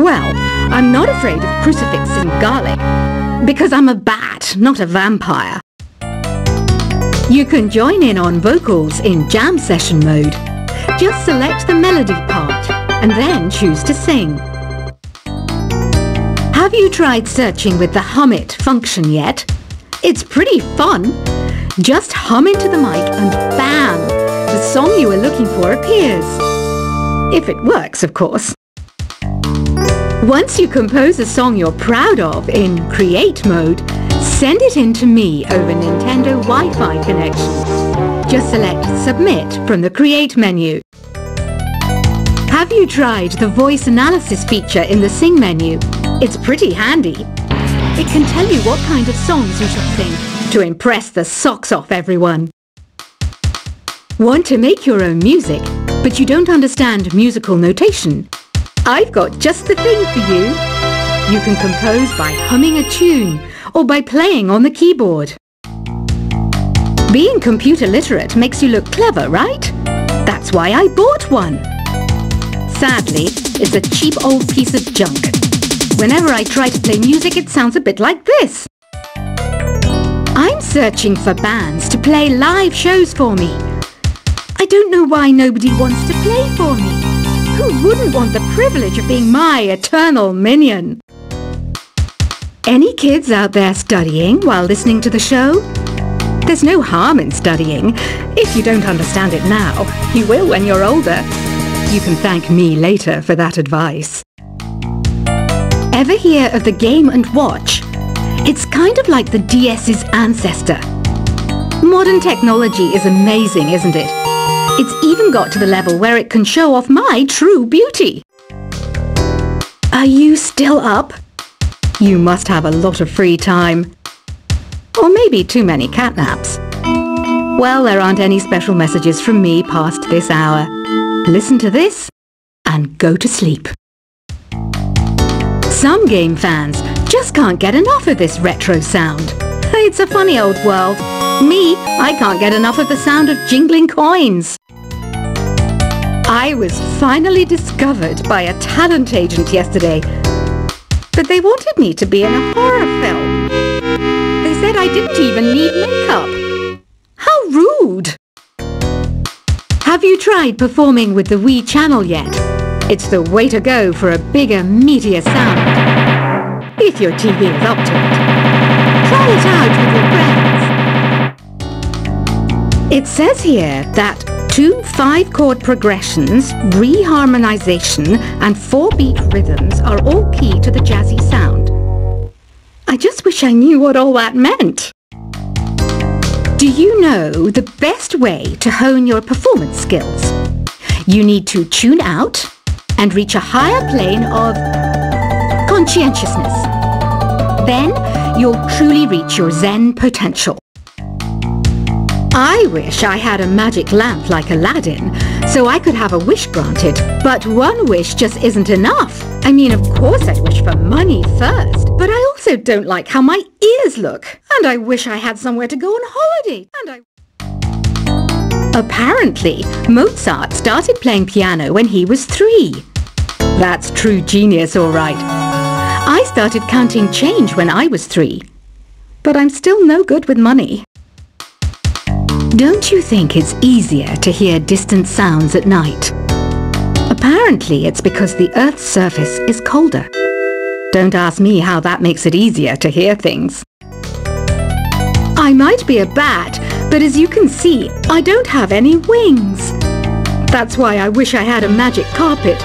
Well, I'm not afraid of crucifix and garlic, because I'm a bat, not a vampire. You can join in on vocals in jam session mode. Just select the melody part and then choose to sing. Have you tried searching with the Hum It function yet? It's pretty fun. Just hum into the mic and bam! The song you were looking for appears. If it works, of course. Once you compose a song you're proud of in Create mode, send it in to me over Nintendo Wi-Fi connection. Just select Submit from the Create menu. Have you tried the voice analysis feature in the Sing menu? It's pretty handy. It can tell you what kind of songs you should sing to impress the socks off everyone. Want to make your own music, but you don't understand musical notation? I've got just the thing for you. You can compose by humming a tune or by playing on the keyboard. Being computer literate makes you look clever, right? That's why I bought one. Sadly, it's a cheap old piece of junk. Whenever I try to play music, it sounds a bit like this. I'm searching for bands to play live shows for me. I don't know why nobody wants to play for me. Who wouldn't want the privilege of being my eternal minion? Any kids out there studying while listening to the show? There's no harm in studying. If you don't understand it now, you will when you're older. You can thank me later for that advice. Ever hear of the Game & Watch? It's kind of like the DS's ancestor. Modern technology is amazing, isn't it? It's even got to the level where it can show off my true beauty. Are you still up? You must have a lot of free time. Or maybe too many catnaps. Well, there aren't any special messages from me past this hour. Listen to this and go to sleep. Some game fans just can't get enough of this retro sound. It's a funny old world. Me, I can't get enough of the sound of jingling coins. I was finally discovered by a talent agent yesterday, but they wanted me to be in a horror film. They said I didn't even need makeup. How rude! Have you tried performing with the Wii channel yet? It's the way to go for a bigger, meatier sound. If your TV is up to it. Try it out with your friends. It says here that 2 5-chord progressions, reharmonization and 4-beat rhythms are all key to the jazzy sound. I just wish I knew what all that meant. Do you know the best way to hone your performance skills? You need to tune out and reach a higher plane of conscientiousness. Then you'll truly reach your Zen potential. I wish I had a magic lamp like Aladdin, so I could have a wish granted. But one wish just isn't enough. I mean, of course I'd wish for money first, but I also don't like how my ears look. And I wish I had somewhere to go on holiday. Apparently, Mozart started playing piano when he was 3. That's true genius, all right. I started counting change when I was 3. But I'm still no good with money. Don't you think it's easier to hear distant sounds at night? Apparently, it's because the Earth's surface is colder. Don't ask me how that makes it easier to hear things. I might be a bat, but as you can see, I don't have any wings. That's why I wish I had a magic carpet.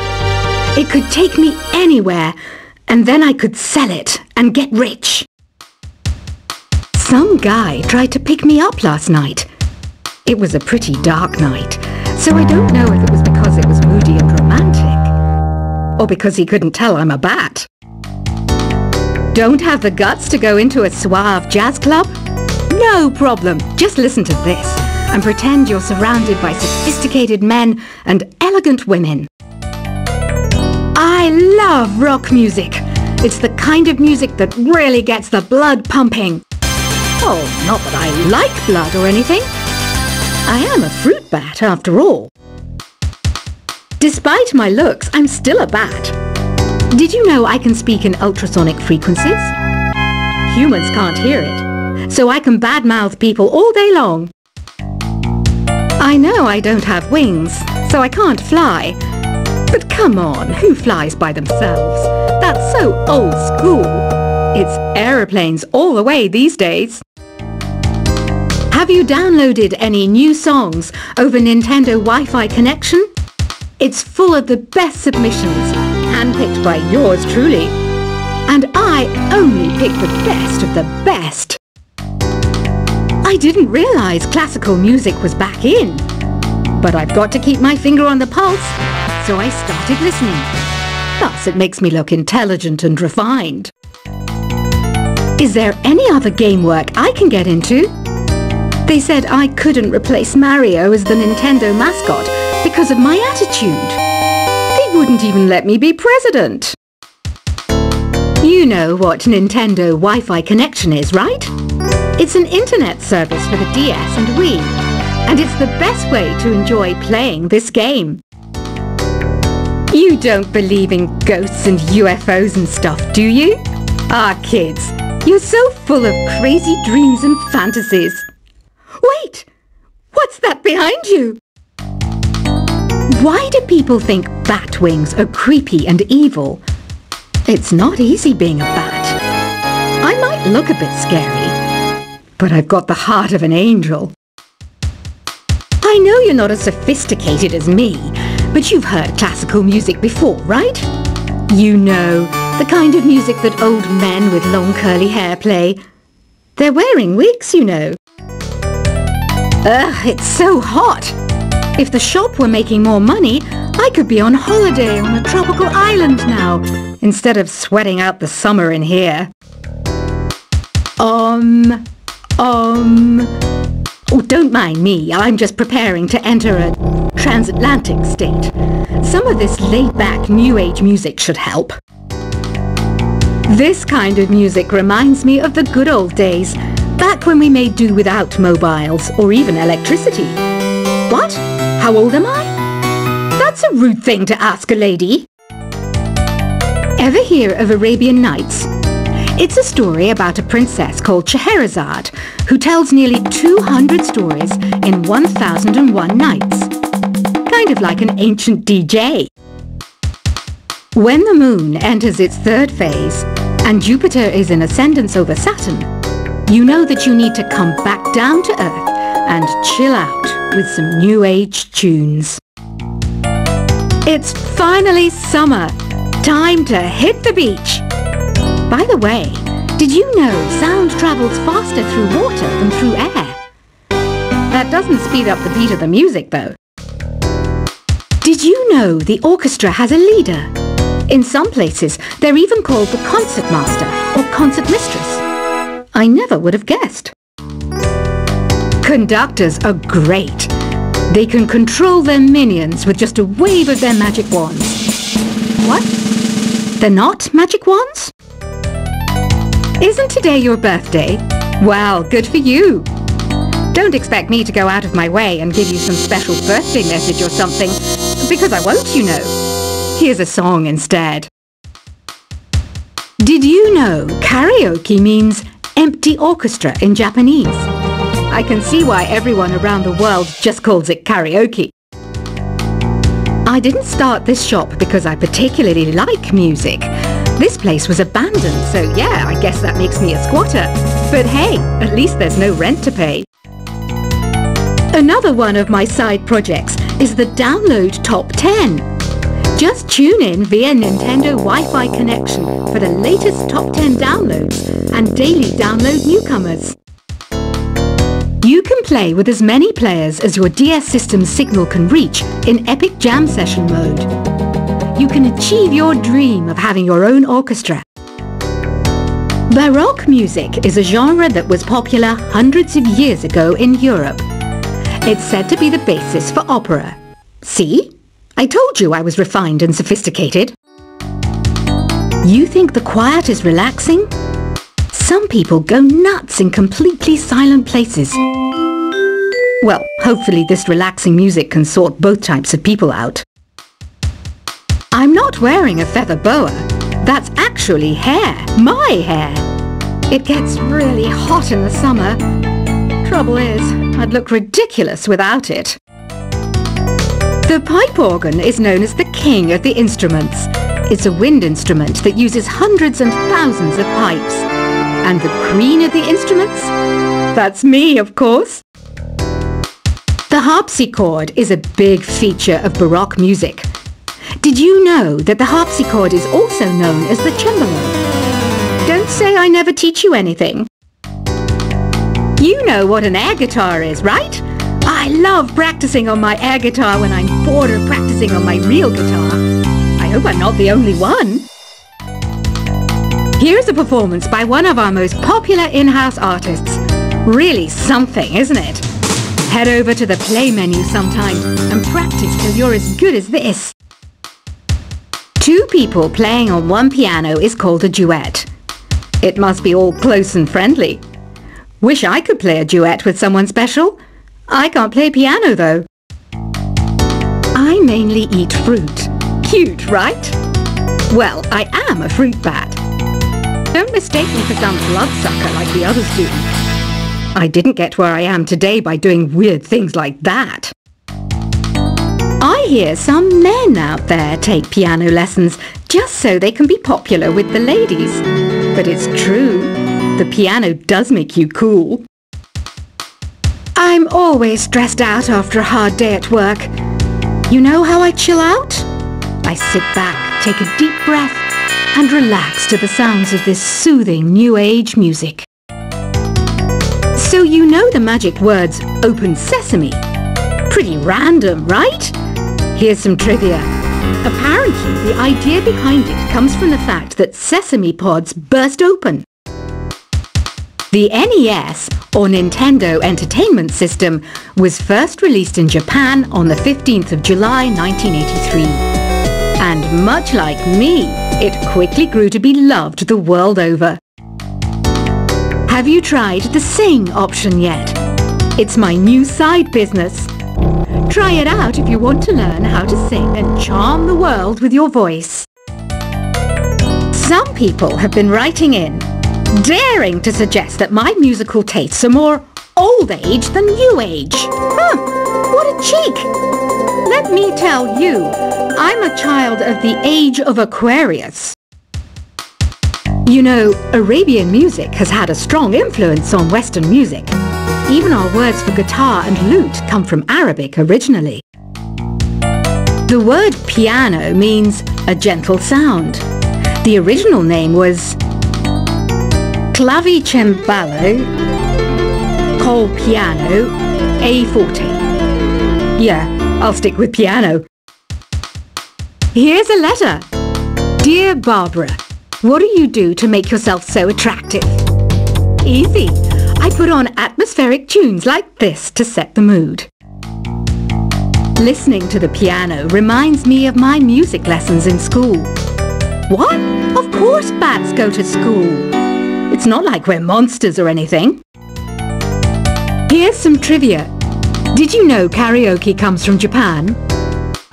It could take me anywhere, and then I could sell it and get rich. Some guy tried to pick me up last night. It was a pretty dark night, so I don't know if it was because it was moody and romantic, or because he couldn't tell I'm a bat. Don't have the guts to go into a suave jazz club? No problem, just listen to this and pretend you're surrounded by sophisticated men and elegant women. I love rock music. It's the kind of music that really gets the blood pumping. Oh, not that I like blood or anything. I am a fruit bat after all. Despite my looks, I'm still a bat. Did you know I can speak in ultrasonic frequencies? Humans can't hear it, so I can badmouth people all day long. I know I don't have wings, so I can't fly. But come on, who flies by themselves? That's so old school. It's aeroplanes all the way these days. Have you downloaded any new songs over Nintendo Wi-Fi connection? It's full of the best submissions, handpicked by yours truly. And I only pick the best of the best. I didn't realize classical music was back in. But I've got to keep my finger on the pulse, so I started listening. Thus, it makes me look intelligent and refined. Is there any other game work I can get into? They said I couldn't replace Mario as the Nintendo mascot because of my attitude. They wouldn't even let me be president. You know what Nintendo Wi-Fi connection is, right? It's an internet service for the DS and Wii, and it's the best way to enjoy playing this game. You don't believe in ghosts and UFOs and stuff, do you? Ah, kids, you're so full of crazy dreams and fantasies. Wait! What's that behind you? Why do people think bat wings are creepy and evil? It's not easy being a bat. I might look a bit scary, but I've got the heart of an angel. I know you're not as sophisticated as me, but you've heard classical music before, right? You know, the kind of music that old men with long curly hair play. They're wearing wigs, you know. Ugh, it's so hot. If the shop were making more money, I could be on holiday on a tropical island now, instead of sweating out the summer in here. Oh, don't mind me. I'm just preparing to enter a transatlantic state. Some of this laid-back New Age music should help. This kind of music reminds me of the good old days, back when we made do without mobiles or even electricity. What? How old am I? That's a rude thing to ask a lady. Ever hear of Arabian Nights? It's a story about a princess called Scheherazade who tells nearly 200 stories in 1001 nights. Kind of like an ancient DJ. When the moon enters its third phase and Jupiter is in ascendance over Saturn, you know that you need to come back down to Earth and chill out with some New Age tunes. It's finally summer. Time to hit the beach. By the way, did you know sound travels faster through water than through air? That doesn't speed up the beat of the music, though. Did you know the orchestra has a leader? In some places, they're even called the concert master or concert mistress. I never would have guessed. Conductors are great. They can control their minions with just a wave of their magic wands. What? They're not magic wands? Isn't today your birthday? Well, good for you. Don't expect me to go out of my way and give you some special birthday message or something, because I won't, you know. Here's a song instead. Did you know karaoke means empty orchestra in Japanese? I can see why everyone around the world just calls it karaoke. I didn't start this shop because I particularly like music. This place was abandoned, so yeah, I guess that makes me a squatter. But hey, at least there's no rent to pay. Another one of my side projects is the Download Top 10. Just tune in via Nintendo Wi-Fi connection for the latest Top 10 downloads and daily download newcomers. You can play with as many players as your DS system's signal can reach in Epic Jam Session mode. You can achieve your dream of having your own orchestra. Baroque music is a genre that was popular hundreds of years ago in Europe. It's said to be the basis for opera. See? I told you I was refined and sophisticated. You think the quiet is relaxing? Some people go nuts in completely silent places. Well, hopefully this relaxing music can sort both types of people out. I'm not wearing a feather boa, That's actually hair, my hair. It gets really hot in the summer. Trouble is, I'd look ridiculous without it. The pipe organ is known as the king of the instruments. It's a wind instrument that uses hundreds and thousands of pipes. And the queen of the instruments? That's me, of course. The harpsichord is a big feature of Baroque music. Did you know that the harpsichord is also known as the cembalo? Don't say I never teach you anything. You know what an air guitar is, right? I love practicing on my air guitar when I'm bored of practicing on my real guitar. I hope I'm not the only one. Here's a performance by one of our most popular in-house artists. Really something, isn't it? Head over to the play menu sometime and practice till you're as good as this. Two people playing on one piano is called a duet. It must be all close and friendly. Wish I could play a duet with someone special. I can't play piano though. I mainly eat fruit. Cute, right? Well, I am a fruit bat. Don't mistake me for some bloodsucker like the others do. I didn't get where I am today by doing weird things like that. I hear some men out there take piano lessons just so they can be popular with the ladies. But it's true, the piano does make you cool. I'm always stressed out after a hard day at work. You know how I chill out? I sit back, take a deep breath, and relax to the sounds of this soothing new age music. So you know the magic words "Open Sesame"? Pretty random, right? Here's some trivia. Apparently, the idea behind it comes from the fact that sesame pods burst open. The NES, or Nintendo Entertainment System, was first released in Japan on the 15th of July 1983. And much like me, it quickly grew to be loved the world over. Have you tried the Sing option yet? It's my new side business. Try it out if you want to learn how to sing and charm the world with your voice. Some people have been writing in, daring to suggest that my musical tastes are more old age than new age. Huh, what a cheek! Let me tell you, I'm a child of the age of Aquarius. You know, Arabian music has had a strong influence on Western music. Even our words for guitar and lute come from Arabic originally. The word piano means a gentle sound. The original name was clavicembalo col piano a forte. Yeah, I'll stick with piano. Here's a letter. Dear Barbara, what do you do to make yourself so attractive? Easy. I put on atmospheric tunes like this to set the mood. Listening to the piano reminds me of my music lessons in school. What? Of course bats go to school. It's not like we're monsters or anything. Here's some trivia. Did you know karaoke comes from Japan?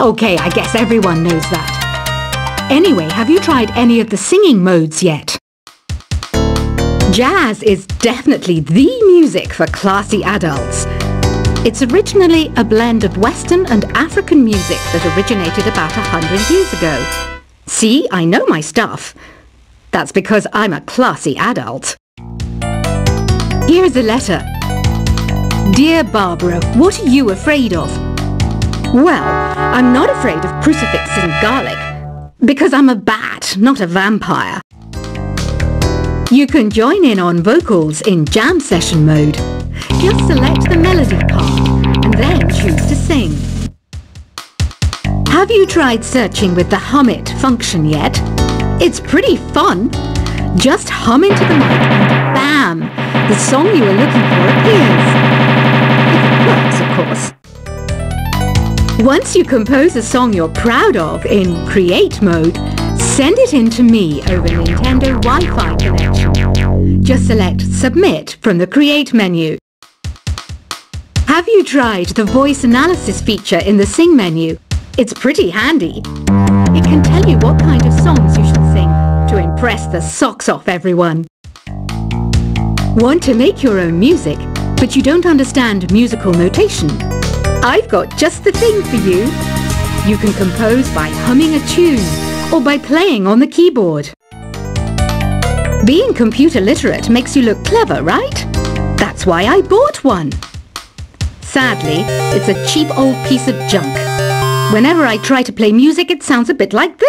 Okay, I guess everyone knows that. Anyway, have you tried any of the singing modes yet? Jazz is definitely the music for classy adults. It's originally a blend of Western and African music that originated about 100 years ago. See, I know my stuff. That's because I'm a classy adult. Here's a letter. Dear Barbara, what are you afraid of? Well, I'm not afraid of crucifixes and garlic, because I'm a bat, not a vampire. You can join in on vocals in jam session mode. Just select the melody part and then choose to sing. Have you tried searching with the Hum It function yet? It's pretty fun. Just hum into the mic and bam! The song you were looking for appears. If it works, of course. Once you compose a song you're proud of in Create mode, send it in to me over Nintendo Wi-Fi connection. Just select Submit from the Create menu. Have you tried the voice analysis feature in the Sing menu? It's pretty handy. It can tell you what kind of songs you should sing impress the socks off everyone. Want to make your own music, but you don't understand musical notation? I've got just the thing for you. You can compose by humming a tune or by playing on the keyboard. Being computer literate makes you look clever, right? That's why I bought one. Sadly, it's a cheap old piece of junk. Whenever I try to play music, it sounds a bit like this.